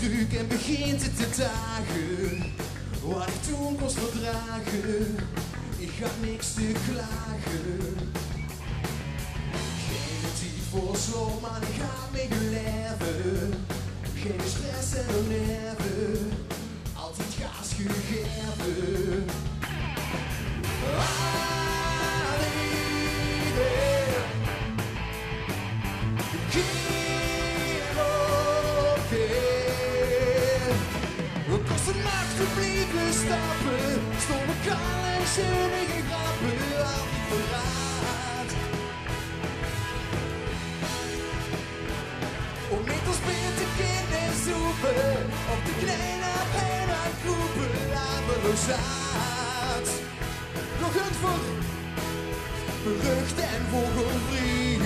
stuk en begint het te dagen. Wat ik toen kost verdragen, ik ga niks te klagen. Geen tijd voor sloom, maar ik ga mee leven. Geen stress en nerven, altijd gas gegeven. We kosten nacht te blijven stappen, stomme kal en zinnige grappen, altijd paraat. Om met ons binnen te kunnen zoeken, op de kleine pijn aan koepen, laten we zaad. Nog een voor berucht en vogelvrij.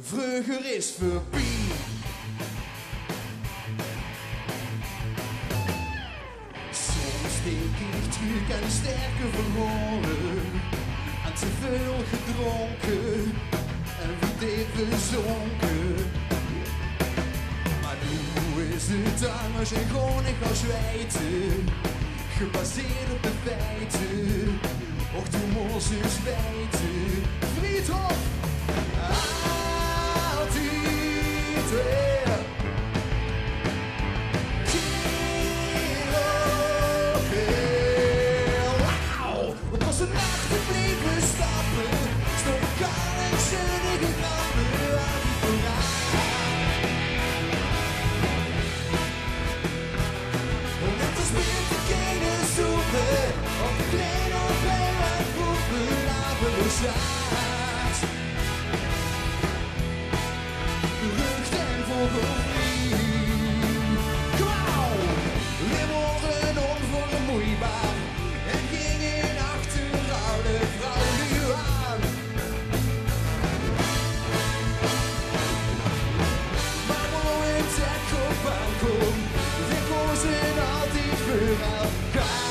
Vroeger is voorbij. Soms denk ik terug aan de sterke verloren, aan te veel gedronken en weer even zonken. Maar nu is het anders en gewoon ik ga zwijten, gebaseerd op de feiten. Och, toen moest je zwijten, Friedhof. Berucht en vogelvrij. Klauw! We worden onvermoeibaar en gingen achter oude vrouw nu aan. Maar nooit het op aankomt, we kozen altijd voor elkaar.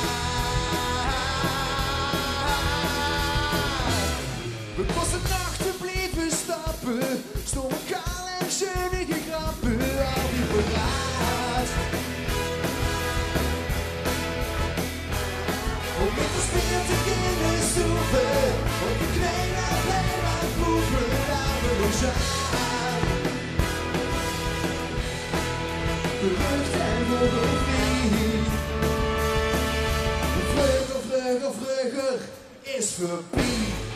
We kosten nachten blijven stappen, stomme kaal en zinnige grappen, al die paraat. Om met de spier te kunnen zoeken, op de kleine plein aan proeven, laten we aan. Berucht en vogelvrij. Vlugger, vlugger, vlugger is voorbij.